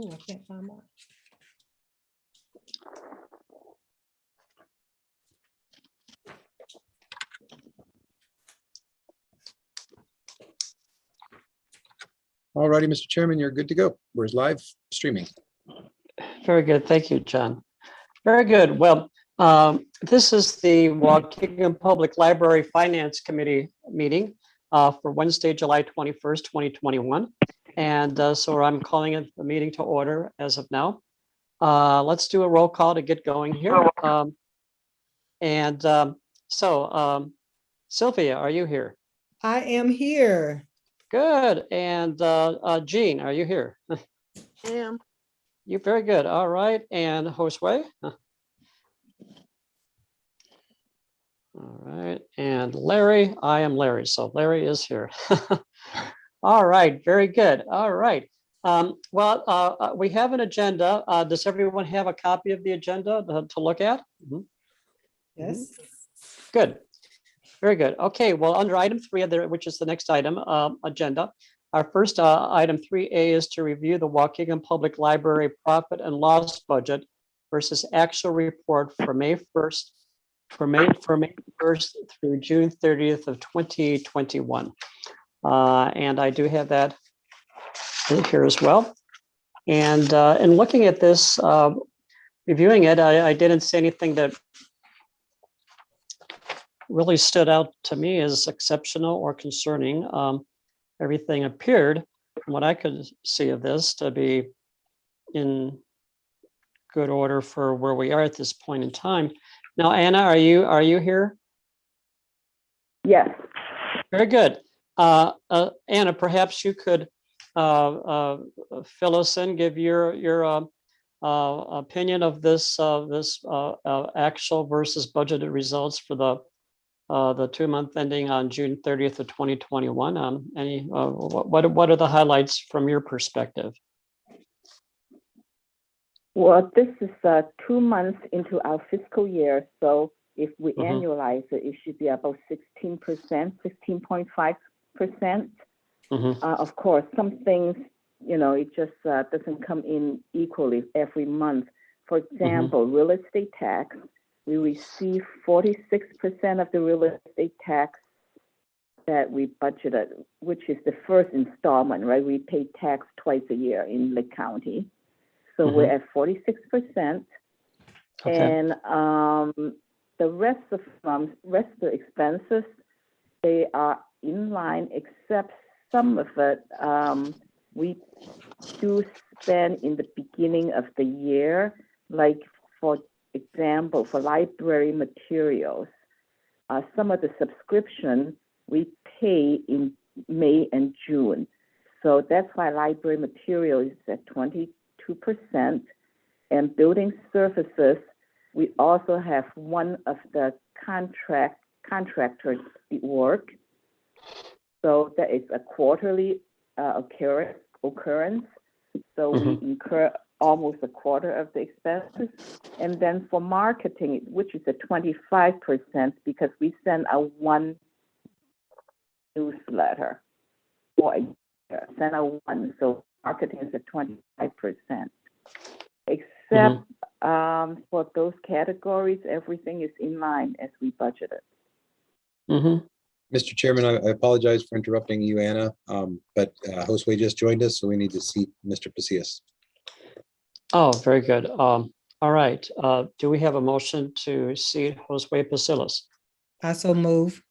Oh, I can't find mine. All righty, Mr. Chairman, you're good to go. We're live streaming. Very good. Thank you, John. Very good. Well, this is the Waukegan Public Library Finance Committee meeting for Wednesday, July 21st, 2021. And so I'm calling it the meeting to order as of now. Let's do a roll call to get going here. Sylvia, are you here? I am here. Good. And Jean, are you here? I am. You're very good. All right. And Josue? All right. And Larry, I am Larry. So Larry is here. All right. Very good. All right. We have an agenda. Does everyone have a copy of the agenda to look at? Mhm. Yes. Good. Very good. Okay. Well, under item 3, which is the next item agenda, our first item 3A is to review the Waukegan Public Library profit and loss budget versus actual report for May 1st through June 30th of 2021. And I do have that in here as well. And in looking at this, reviewing it, I didn't see anything that really stood out to me as exceptional or concerning. Everything appeared, from what I could see of this, to be in good order for where we are at this point in time. Now, Anna, are you here? Yes. Very good. Anna, perhaps you could fill us in, give your opinion of this actual versus budgeted results for the 2-month ending on June 30th of 2021. What are the highlights from your perspective? Well, this is 2 months into our fiscal year. So if we annualize it, it should be about 16%, 15.5%. Of course, some things, it just doesn't come in equally every month. For example, real estate tax, we receive 46% of the real estate tax that we budgeted, which is the first installment, right? We pay tax twice a year in Lake County. So we're at 46%. Okay. And the rest of the expenses, they are in line, except some of it we do spend in the beginning of the year, like for example, for library materials. Some of the subscription we pay in May and June. So that's why library material is at 22%. And building services, we also have one of the contractors work. So that is a quarterly occurrence. So we incur almost a quarter of the expenses. And then for marketing, which is at 25%, because we send out one newsletter for a year, send out one. So marketing is at 25%. Except for those categories, everything is in line as we budgeted. Mr. Chairman, I apologize for interrupting you, Anna, but Josue just joined us, so we need to seat Mr. Pasillas. Oh, very good. All right. Do we have a motion to seat Josue Pasillas? I so move.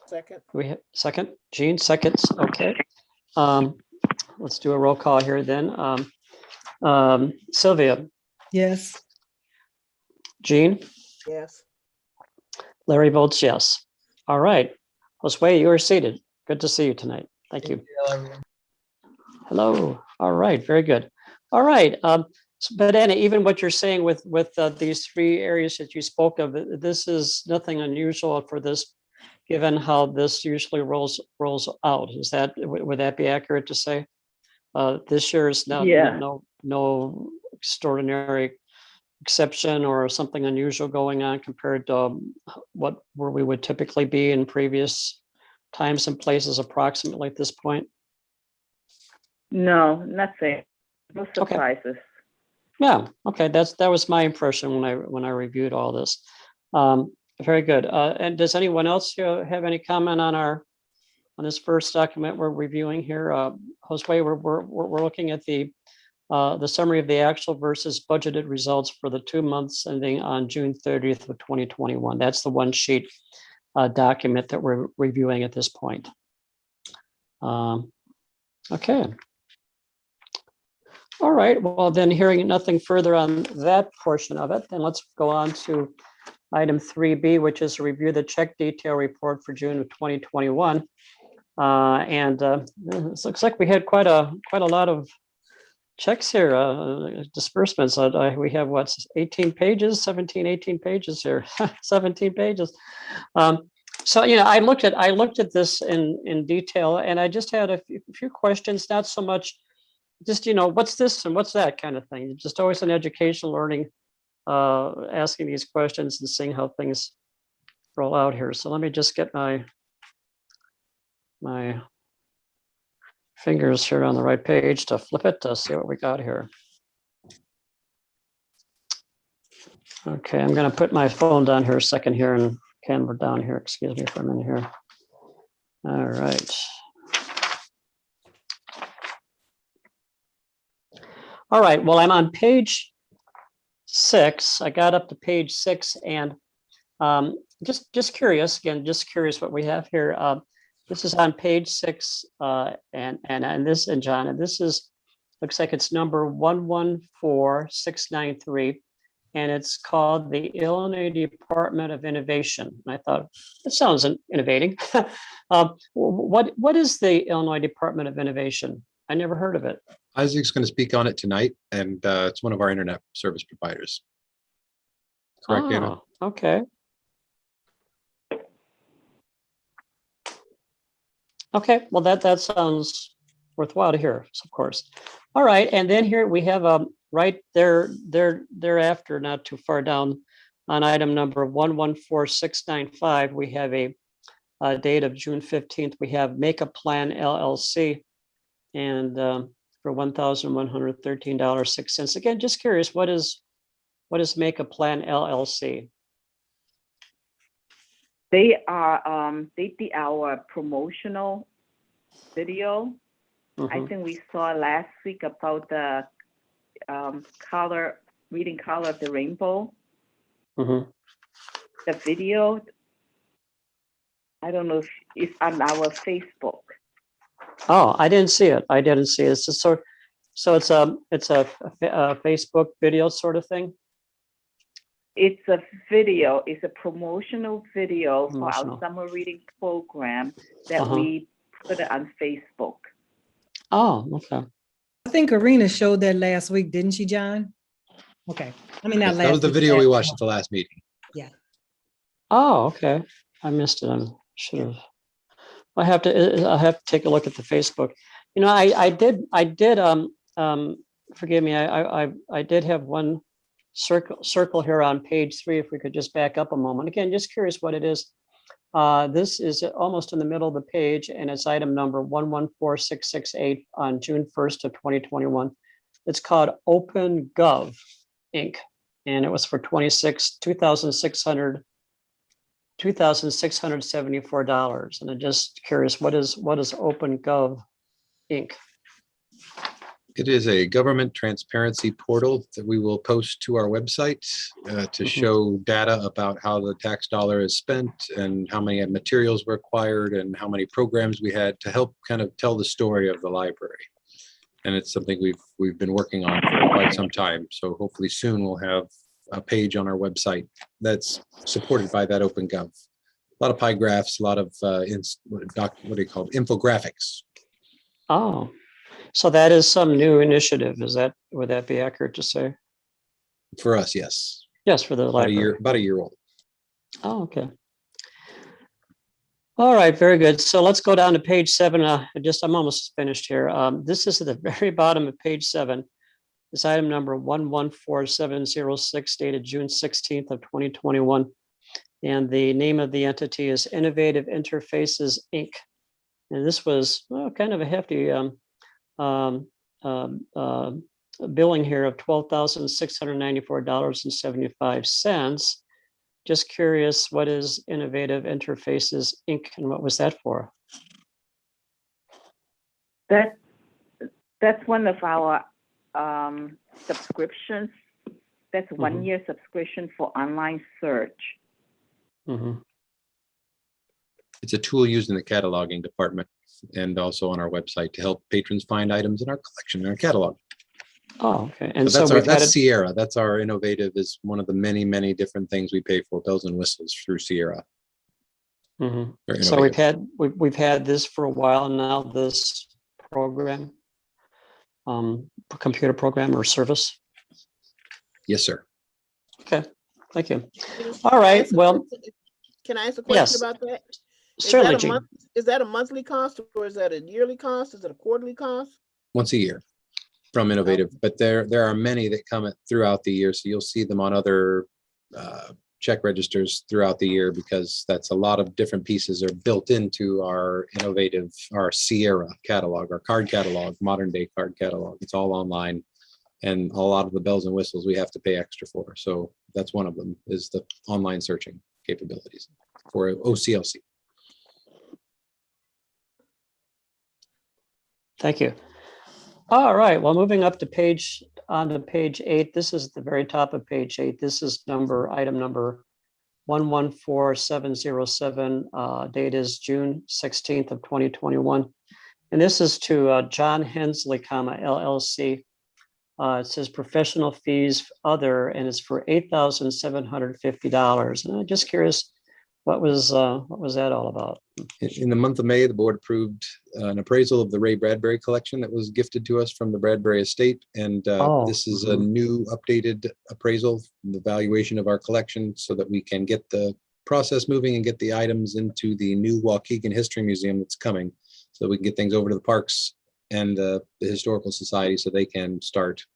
Second. We have second? Jean, seconds. Okay. Let's do a roll call here then. Sylvia, Yes. Jean, Yes. Larry votes yes. All right. Josue, you are seated. Good to see you tonight. Thank you. Hello. All right. Very good. All right. But Anna, even what you're saying with these 3 areas that you spoke of, this is nothing unusual for this, given how this usually rolls out. Would that be accurate to say? This year is no extraordinary exception or something unusual going on compared to where we would typically be in previous times and places approximately at this point? No, nothing. No surprises. Yeah, okay, that was my impression when I reviewed all this. Very good. And does anyone else have any comment on this first document we're reviewing here? Josue, we're looking at the summary of the actual versus budgeted results for the 2 months ending on June 30th of 2021. That's the one sheet document that we're reviewing at this point. Okay. All right, well then, hearing nothing further on that portion of it, then let's go on to item 3B, which is to review the check detail report for June of 2021. This looks like we had quite a lot of checks here, disbursements. We have what, 18 pages, 18 pages here, 17 pages. So, I looked at this in detail, and I just had a few questions, not so much just, what's this and what's that kind of thing. Just always an educational learning, asking these questions and seeing how things roll out here. So let me just get my fingers here on the right page to flip it to see what we got here. Okay, I'm going to put my phone down here a second here and camera down here. Excuse me for a minute here. All right. All right, well, I'm on page 6. I got up to page 6, and just curious, again, just curious what we have here. This is on page 6, and this, and John, and this looks like it's number 114693, and it's called the Illinois Department of Innovation. And I thought, that sounds innovating. What is the Illinois Department of Innovation? I never heard of it. Isaac's going to speak on it tonight, and it's one of our internet service providers. Correct, Anna? Okay. Okay, well, that sounds worthwhile to hear, of course. All right, and then here we have right thereafter, not too far down, on item number 114695, we have a date of June 15th. We have Make a Plan LLC, and for $1,113.06. Again, just curious, what is Make a Plan LLC? They did our promotional video. I think we saw last week about the reading Color of the Rainbow. The video, I don't know if it's on our Facebook. Oh, I didn't see it. It's just so it's a Facebook video sort of thing. It's a video. It's a promotional video for our summer reading program that we put it on Facebook. Oh, okay. I think Karina showed that last week, didn't she, John? Okay. I mean, not Yes, last that was the week, video we last watched month. at the last meeting. Yeah. Oh, okay. I missed it. I should have. I have to take a look at the Facebook. I did forgive me. I did have one circle here on page 3. If we could just back up a moment. Again, just curious what it is. This is almost in the middle of the page, and it's item number 114668 on June 1st of 2021. It's called OpenGov Inc. And it was for $2,674. And I'm just curious, what is OpenGov Inc.? It is a government transparency portal that we will post to our website to show data about how the tax dollar is spent and how many materials were acquired and how many programs we had to help kind of tell the story of the library. And it's something we've been working on for quite some time. So hopefully soon we'll have a page on our website that's supported by that OpenGov. A lot of pie graphs, a lot of what do you call them? Infographics. Oh. So that is some new initiative. Would that be accurate to say? For us, yes. Yes, for the library. About a year old. Oh, okay. All right, very good. So let's go down to page 7. I'm almost finished here. This is at the very bottom of page 7. It's item number 114706, dated June 16th of 2021. And the name of the entity is Innovative Interfaces, Inc. And this was kind of a hefty billing here of $12,694.75. Just curious, what is Innovative Interfaces Inc. and what was that for? That's one of our subscriptions. That's Mhm. 1 year subscription for online search. Mhm. It's a tool used in the cataloging department and also on our website to help patrons find items in our collection, in our catalog. Oh, okay. And So so we've had that's it. Sierra. That's our innovative, is one of the many, many different things we pay for, bells and whistles through Sierra. Mhm. They're So we've innovative. we've had this for a while now, this program, computer program or service. Yes, sir. Okay, thank you. Can All I right, ask a well, question? Can I ask a question yes, about that? certainly, Gene. Is that a monthly cost or is that a yearly cost? Is it a quarterly cost? Once a year from Innovative, but there are many that come throughout the year. So you'll see them on other check registers throughout the year, because that's a lot of different pieces are built into our Innovative, our Sierra catalog, our card catalog, modern day card catalog. It's all online. And a lot of the bells and whistles we have to pay extra for. So that's one of them, is the online searching capabilities for OCLC. Thank you. All right, well, moving up to page 8, this is the very top of page 8. This is item number 114707. Date is June 16th of 2021. And this is to John Hensley, LLC. It says professional fees other, and it's for $8,750. And I'm just curious, what was that all about? In the month of May, the board approved an appraisal of the Ray Bradbury collection that was gifted to us from the Bradbury estate. And this is a new updated appraisal, the valuation of our collection, so that we can get the process moving and get the items into the new Waukegan History Museum that's coming, so we can get things over to the parks and the Historical Society so they can start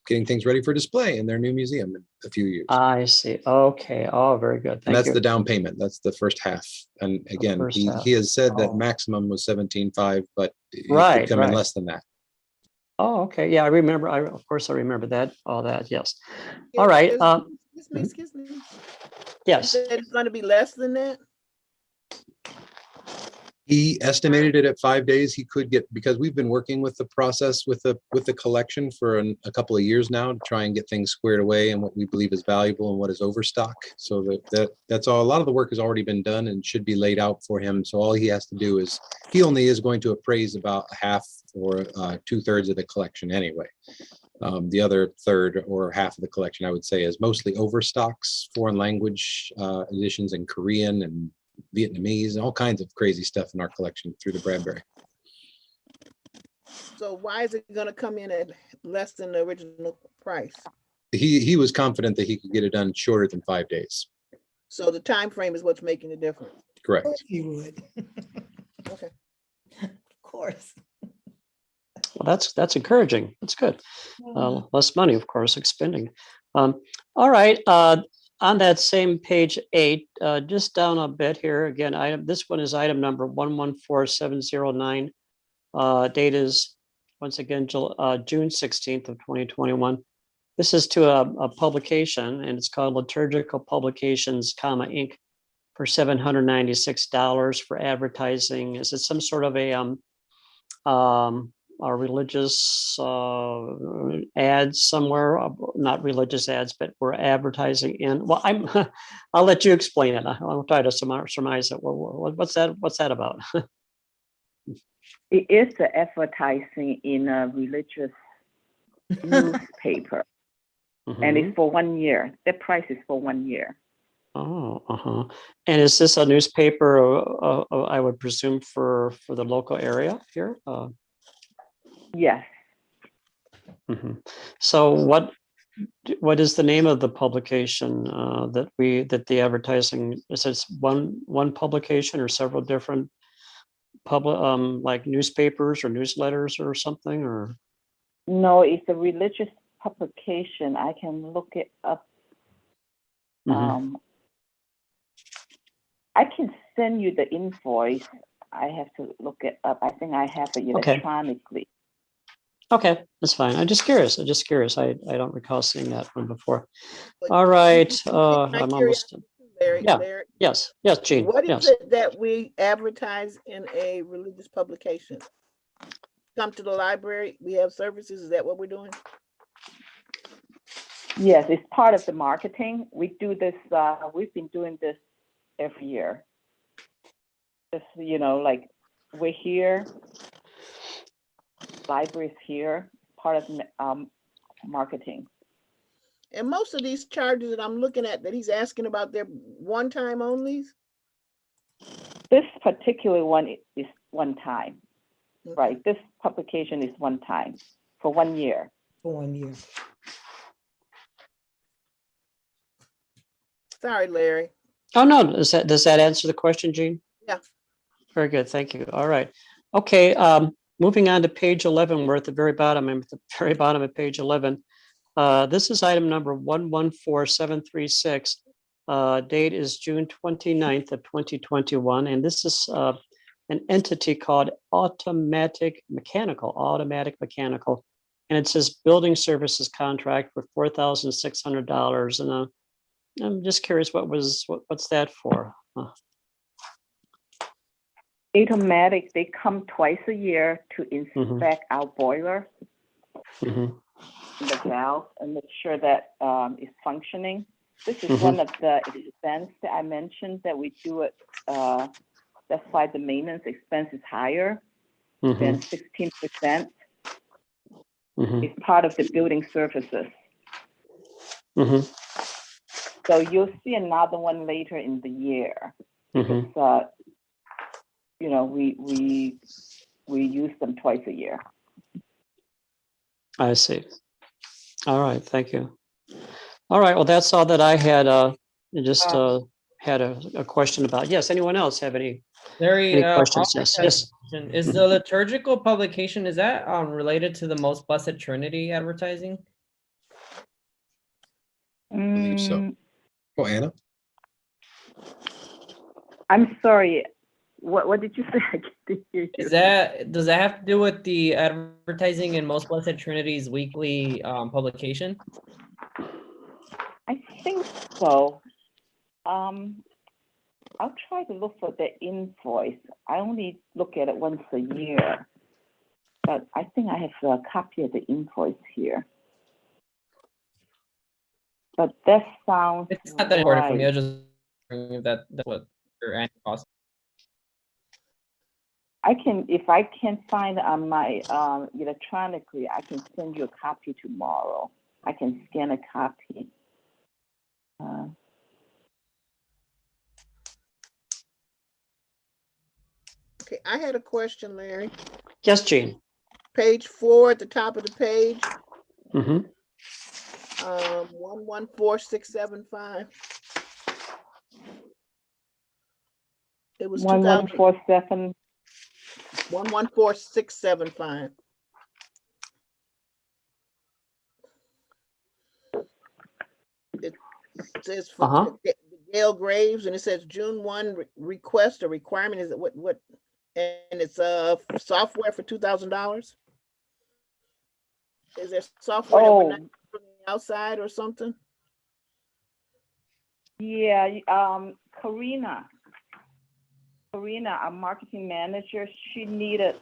getting things ready for display in their new museum in a few years. I see. Okay. Oh, very good. And Thank that's you. the down payment. That's the first half. And again, first half. he has said that Oh. maximum was 17.5, but it Right, could come in right. less than that. Oh, okay. Yeah, I remember. Of course, I remember that. All that. Yes. All right. Excuse me. You Yes. said it's going to be less than that? He estimated it at 5 days. He could get, because we've been working with the process with the collection for a couple of years now to try and get things squared away and what we believe is valuable and what is overstock. So that's all. A lot of the work has already been done and should be laid out for him. So all he has to do is, he only is going to appraise about half or 2/3 of the collection anyway. The other third or half of the collection, I would say, is mostly overstocks, foreign language editions in Korean and Vietnamese and all kinds of crazy stuff in our collection through the Bradbury. So why is it going to come in at less than the original price? He was confident that he could get it done shorter than 5 days. So the time frame is what's making the difference. Correct. He would. Okay. Of course. Well, that's encouraging. That's good. Less money, of course, expending. All right. On that same page 8, just down a bit here again. This one is item number 114709. Date is once again June 16th of 2021. This is to a publication, and it's called Liturgical Publications, Inc. for $796 for advertising. Is it some sort of a religious ads somewhere? Not religious ads, but we're advertising in. Well, I'll let you explain it. I'll try to surmise it. What's that about? It is the advertising in a religious newspaper, and it's for 1 year. The price is for 1 year. Oh, And is this a newspaper? I would presume for the local area here. Yes. So what is the name of the publication that the advertising is? It one publication or several different like newspapers or newsletters or something, or? No, it's a religious publication. I can look it up. I can send you the invoice. I have to look it up. I think I have it electronically. Okay, that's fine. I'm just curious. I don't recall seeing that one before. But All right, my I'm almost, curiosity, Larry, yeah. Larry, Yes, Gene, what is yes. it that we advertise in a religious publication? Come to the library, we have services, is that what we're doing? Yes, it's part of the marketing. We do this, we've been doing this every year. Just, like we're here, library's here, part of marketing. And most of these charges that I'm looking at that he's asking about, they're one-time onlys? This particular one is one time, Okay. right? This publication is one time for 1 year. For 1 year. Sorry, Larry. Oh, no, does that answer the question, Gene? Yeah. Very good, thank you. All right. Okay, moving on to page 11, we're at the very bottom, I'm at the very bottom of page 11. This is item number 114736. Date is June 29th of 2021, and this is an entity called Automatic Mechanical, and it says building services contract for $4,600. And I'm just curious, what's that for? Automatic, they come twice a year to inspect our boiler Mhm. and the valve and make sure that it's functioning. This is one of the expense that I mentioned that we do it. That's why the maintenance expense is higher than 16%. It's part of the building services. So you'll see another one later in the year. Because, we use them twice a year. I see. All right, thank you. All right, well, that's all that I had. Just had a question about. Yes, anyone else have any questions? Yes. Is the liturgical publication, is that related to the Most Blessed Trinity advertising? I believe so. Oh, Anna? I'm sorry. What did you say? I didn't hear you. Does that have to do with the advertising in Most Blessed Trinity's weekly publication? I think so. I'll try to look for the invoice. I only look at it once a year, but I think I have a copy of the invoice here. But that sounds It's not that important for me. I right. was just wondering if that's what your annual cost. If I can find on my electronically, I can send you a copy tomorrow. I can scan a copy. Okay, I had a question, Larry. Yes, Gene. Page 4 at the top of the page. 114675. It was 1147. 114675. It says for Gail Graves, and it says June 1 request or requirement. Is it what? And it's software for $2,000. Is there software that we're not from the outside or something? Yeah, Karina, our marketing manager, she needed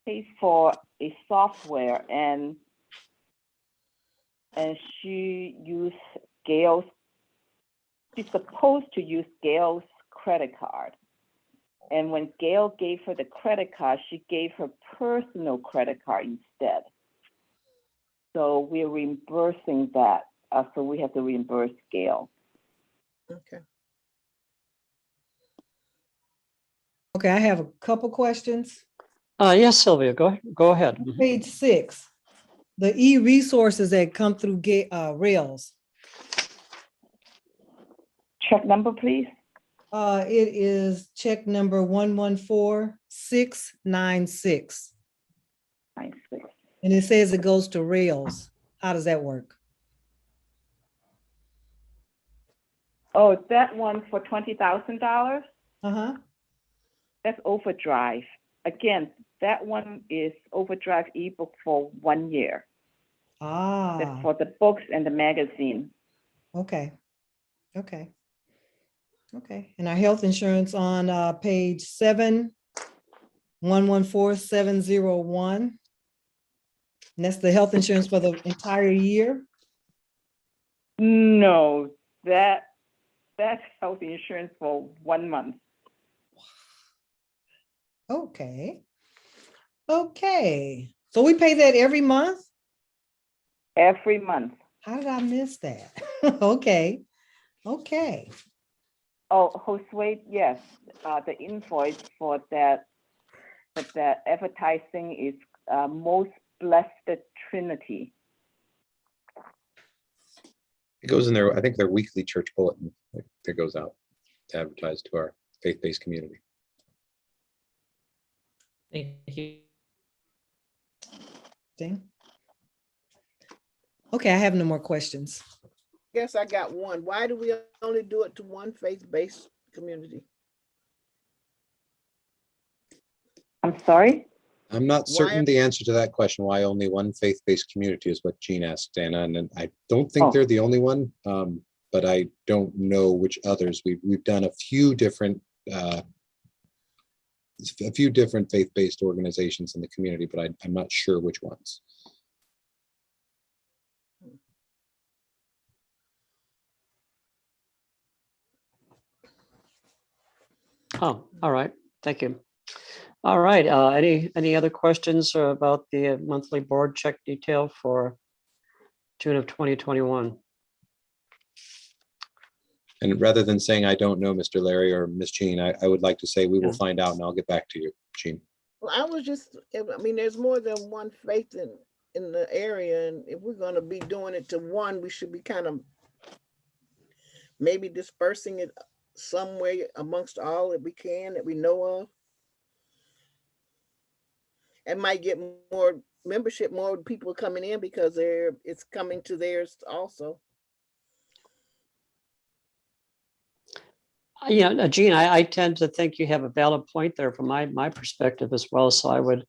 pay for a software, and she used Gail's. She's supposed to use Gail's credit card, and when Gail gave her the credit card, she gave her personal credit card instead. So we're reimbursing that. So we have to reimburse Gail. Okay. Okay, I have a couple questions. Yes, Sylvia, go ahead. Page 6, the e-resources that come through Rails. Check number, please. It is check number 114696. And it says it goes to Rails. How does that work? Oh, that one for $20,000? Uh-huh. That's Overdrive. again, that one is Overdrive ebook for 1 year. That's for the books and the magazine. Okay. Okay. Okay. And our health insurance on page 7114701. And that's the health insurance for the entire year. No, that's health insurance for 1 month. Okay. Okay. So we pay that every month? Every month. How did I miss that? Okay. Okay. Oh, Josue, yes, the invoice for that advertising is Most Blessed Trinity. It goes in there, I think their weekly church bulletin that goes out to advertise to our faith-based community. Thank you. Ding. Okay, I have no more questions. Guess I got one. Why do we only do it to one faith-based community? I'm sorry? I'm not certain Why- the answer to that question, why only one faith-based community is what Jean asked, Anna, and I don't think they're the only one, but I don't know which others. We've done a few different faith-based organizations in the community, but I'm not sure which ones. Oh, all right. Thank you. All right. Any other questions about the monthly board check detail for June of 2021? And rather than saying, I don't know, Mr. Larry or Miss Jean, I would like to say we will find out and I'll get back to you, Jean. Well, I was just, I mean, there's more than one faith in the area, and if we're gonna be doing it to one, we should be kind of maybe dispersing it some way amongst all that we can, that we know of. And might get more membership, more people coming in because it's coming to theirs also. Yeah, Jean, I tend to think you have a valid point there from my perspective as well. So I would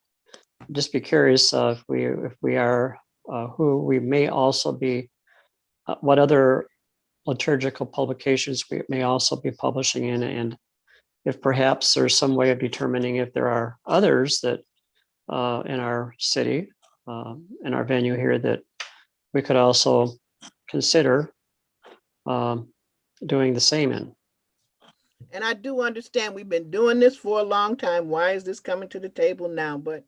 just be curious if we are who we may also be, what other liturgical publications we may also be publishing in, and if perhaps there's some way of determining if there are others that in our city, in our venue here, that we could also consider doing the same in. And I do understand we've been doing this for a long time. Why is this coming to the table now? But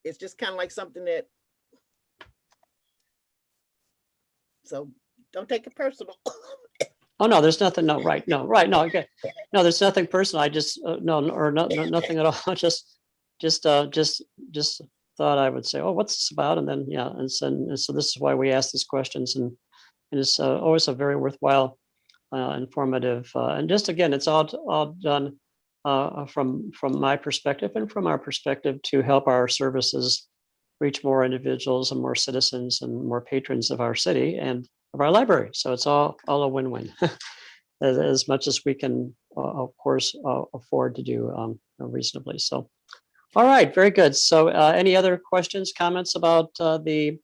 it's just kind of like something that, so don't take it personal. Oh, no, there's nothing. No, right. No, right. No, okay. No, there's nothing personal. I just, nothing at all. Just thought I would say, oh, what's this about? And then, yeah. And so this is why we ask these questions, and it's always a very worthwhile, informative, and just, again, it's all done from my perspective and from our perspective to help our services reach more individuals and more citizens and more patrons of our city and of our library. So it's all a win-win, as much as we can, of course, afford to do reasonably. So, all right, very good. So, any other questions, comments about the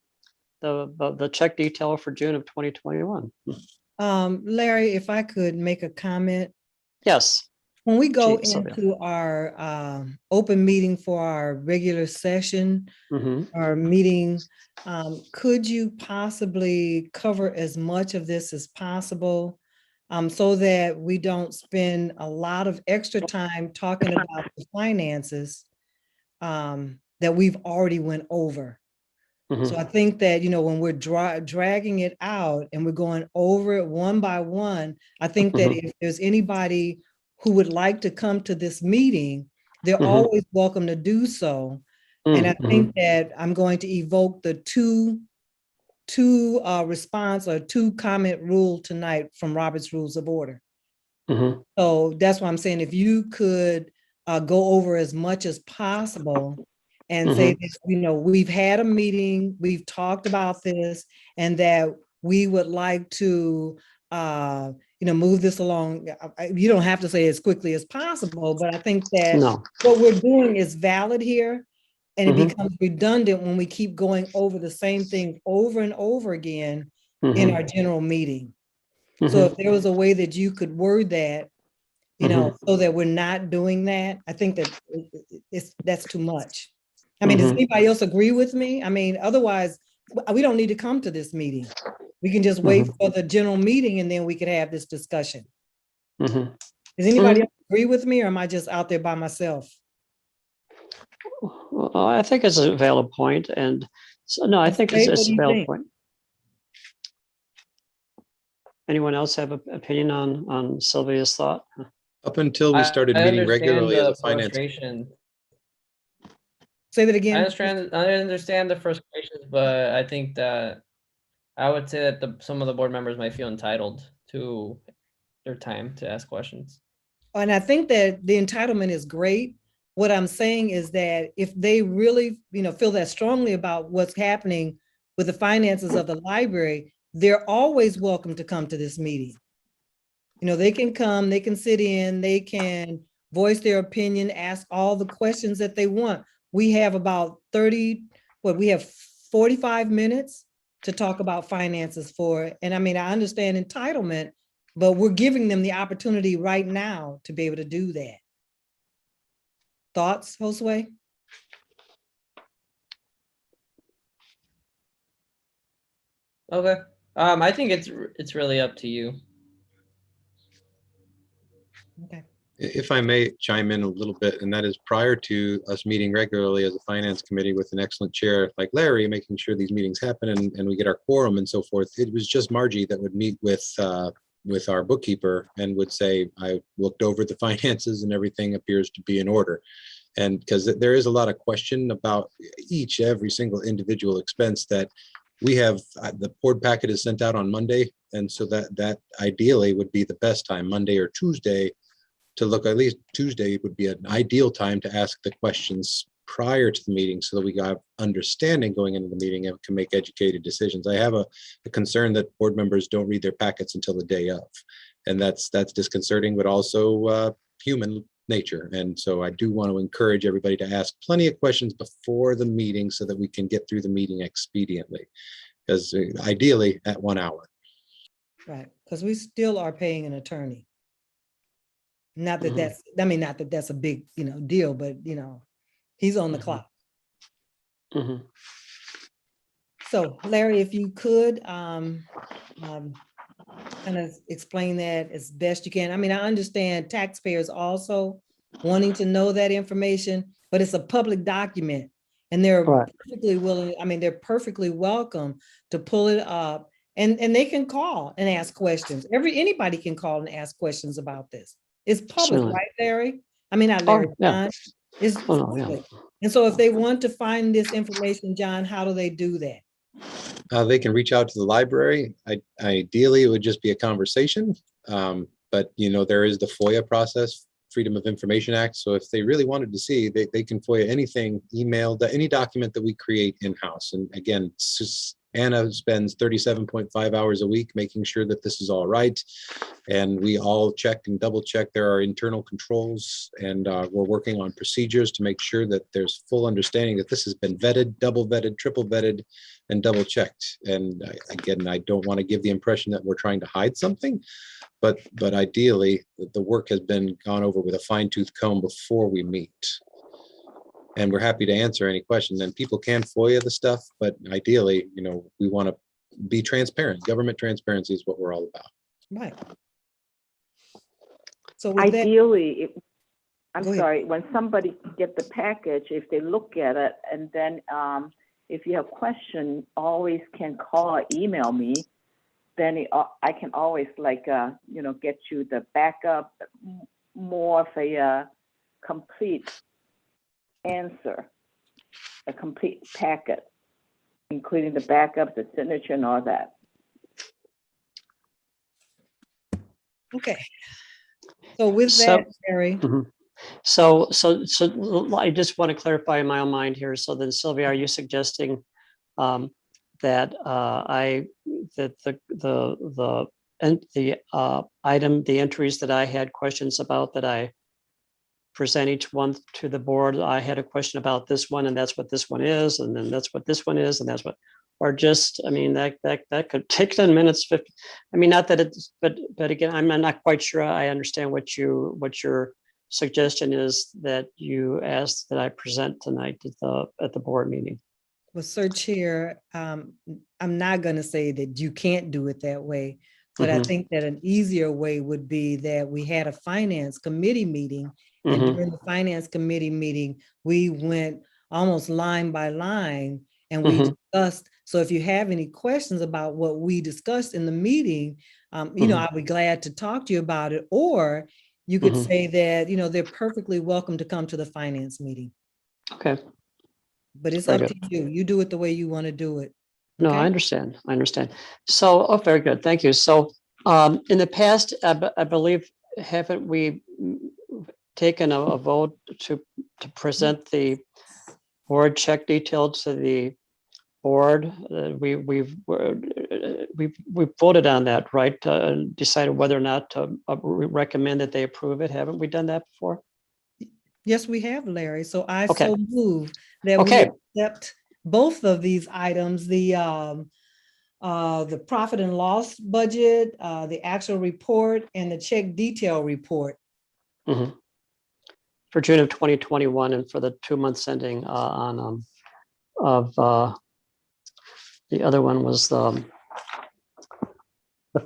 check detail for June of 2021? Larry, if I could make a comment. Yes. When we go Gee, Sylvia. into our open meeting for our regular session, our meeting, could you possibly cover as much of this as possible, so that we don't spend a lot of extra time talking about the finances that we've already went over? So I think that, when we're dragging it out and we're going over it one by one, I think that if there's anybody who would like to come to this meeting, they're always welcome to do so. And I think that I'm going to evoke the two response or 2-comment rule tonight from Robert's Rules of Order. So that's why I'm saying, if you could go over as much as possible and say this, we've had a meeting, we've talked about this, and that we would like to move this along. You don't have to say as quickly as possible, but I think that No. what we're doing is valid here. And it Mhm. becomes redundant when we keep going over the same thing over and over again in Mhm. our general meeting. Mhm. So if there was a way that you could word that, so that we're not doing that, I think that that's too much. I mean, does Mhm. anybody else agree with me? I mean, otherwise, we don't need to come to this meeting. We can just wait for the general meeting and then we could have this discussion. Mhm. Does anybody else agree with me, or am I just out there by myself? Well, I think it's a valid point, and so no, I think Okay, what it's do a you valid think? point. Anyone else have an opinion on Sylvia's thought? Up until we I started I meeting understand regularly as a the finance. frustration. Say that I again. understand the frustrations, but I think that I would say that some of the board members might feel entitled to their time to ask questions. And I think that the entitlement is great. What I'm saying is that if they really, feel that strongly about what's happening with the finances of the library, they're always welcome to come to this meeting. They can come, they can sit in, they can voice their opinion, ask all the questions that they want. We have about 45 minutes to talk about finances for, and I mean, I understand entitlement, but we're giving them the opportunity right now to be able to do that. Thoughts, Josue? Okay. I think it's really up to you. Okay. If I may chime in a little bit, and that is prior to us meeting regularly as a finance committee with an excellent chair like Larry, making sure these meetings happen and we get our quorum and so forth. It was just Margie that would meet with our bookkeeper and would say, I looked over the finances and everything appears to be in order. And because there is a lot of question about every single individual expense that we have. The board packet is sent out on Monday. And so that ideally would be the best time, Monday or Tuesday, to look. At least Tuesday would be an ideal time to ask the questions prior to the meeting so that we have understanding going into the meeting and can make educated decisions. I have a concern that board members don't read their packets until the day of, and that's disconcerting, but also human nature. And so I do want to encourage everybody to ask plenty of questions before the meeting so that we can get through the meeting expediently, because ideally at 1 hour. Right, because we still are paying an attorney. Not that not that that's a big, deal, but he's on the clock. So Larry, if you could kind of explain that as best you can. I mean, I understand taxpayers also wanting to know that information, but it's a public document and they're perfectly willing. I mean, they're perfectly welcome to pull it up and they can call and ask questions. Anybody can call and ask questions about this. It's public, Certainly. right, Larry? I mean, not Larry, John. It's public. And so if they want to find this information, John, how do they do that? They can reach out to the library. Ideally, it would just be a conversation. But, there is the FOIA process, Freedom of Information Act. So if they really wanted to see, they can FOIA anything, email, any document that we create in-house. And again, Anna spends 37.5 hours a week making sure that this is all right. And we all check and double check. There are internal controls, and we're working on procedures to make sure that there's full understanding that this has been vetted, double vetted, triple vetted, and double checked. And again, I don't want to give the impression that we're trying to hide something, but ideally the work has been gone over with a fine-tooth comb before we meet. And we're happy to answer any questions, and people can FOIA the stuff, but ideally, we want to be transparent. Government transparency is what we're all about. Right. So with ideally, that, when somebody get the package, if they look at it, and then if you have questions, always can call or email me. Then I can always get you the backup, more of a complete answer, a complete packet, including the backup, the signature, and all that. Okay. So with that, Mary. So I just want to clarify in my own mind here. So then, Sylvia, are you suggesting that the item, the entries that I had questions about that I present each one to the board. I had a question about this one, and that's what this one is, and then that's what this one is, and that's what, or just, I mean, that could take 10 minutes, 50. I mean, not that it's, but again, I'm not quite sure I understand what your suggestion is that you asked that I present tonight at the board meeting. Well, Sir Chair, I'm not going to say that you can't do it that way, but I think that an easier way would be that we had a finance committee meeting, and during the finance committee meeting, we went almost line by line and we discussed. So if you have any questions about what we discussed in the meeting, I'd be glad to talk to you about it. Or you could say that, they're perfectly welcome to come to the finance meeting. Okay. But it's Very up good. to you. You do it the way you want to do it. No, Okay? I understand. So, very good. Thank you. So, in the past, I believe, haven't we taken a vote to present the board check detail to the board? We've voted on that, right? Decided whether or not to recommend that they approve it. Haven't we done that before? Yes, we have, Larry. So I Okay. so move that Okay. we accept both of these items, the profit and loss budget, the actual report, and the check detail report. For June of 2021 and for the 2 months ending the other one was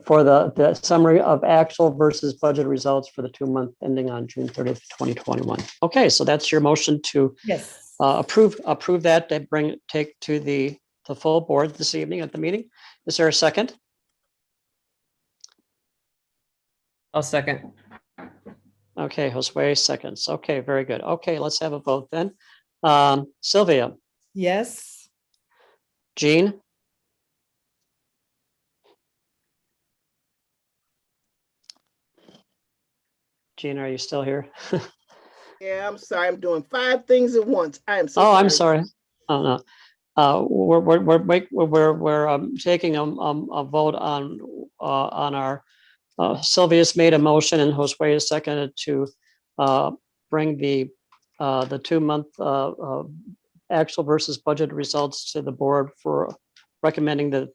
for the summary of actual versus budget results for the 2 month ending on June 30th, 2021. Okay, so that's your motion to Yes. approve that, to take to the full board this evening at the meeting. Is there a second? I'll second. Okay, Josue seconds. Okay, very good. Okay, let's have a vote then. Sylvia, Yes. Jean, Jean, are you still here? Yeah, I'm sorry. I'm doing 5 things at once. I am so Oh, sorry. I'm sorry. Oh, no. We're taking a vote on our, Sylvia's made a motion and Josue is seconded to bring the 2 month actual versus budget results to the board for recommending that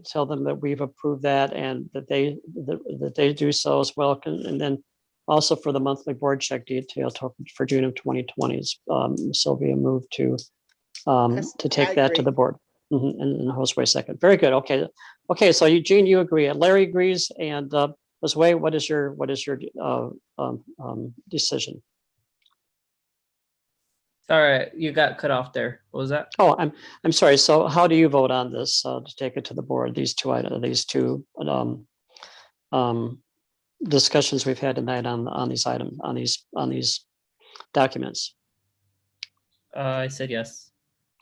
tell them that we've approved that and that they do so as well. And then also for the monthly board check detail for June of 2020, Sylvia moved to take that to the board. And Josue second. Very good. Okay. So Eugene, you agree. Larry agrees. And Josue, what is your decision? Sorry, you got cut off there. What was that? Oh, I'm sorry. So how do you vote on this to take it to the board? These two discussions we've had tonight on these items, on these documents. I said yes.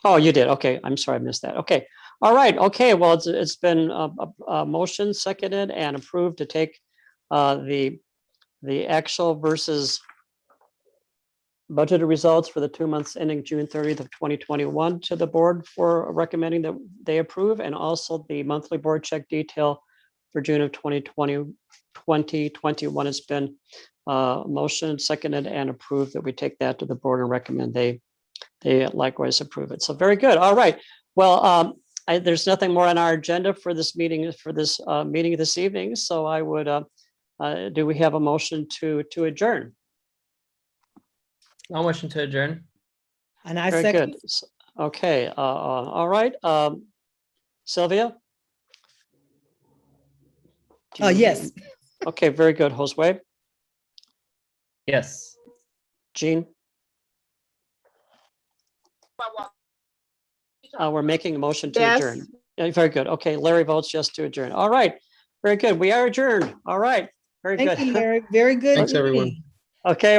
Oh, you did. Okay. I'm sorry, I missed that. Okay. All right. Okay. Well, it's been a motion seconded and approved to take the actual versus budgeted results for the 2 months ending June 30th of 2021 to the board for recommending that they approve, and also the monthly board check detail for June of 2021. It's been motion seconded and approved that we take that to the board and recommend they likewise approve it. So very good. All right. Well, there's nothing more on our agenda for this meeting this evening. So I would, do we have a motion to adjourn? I'll motion to adjourn. And I Very second. good. Okay. All right. Sylvia? Yes. Okay. Very good. Josue? Yes. Jean? We're making a motion to Yes. adjourn. Yeah, very good. Okay, Larry votes yes to adjourn. All right, very good. We are adjourned. All right, very good. Thank you, Larry. Very good. Thanks, everyone. meeting. Okay.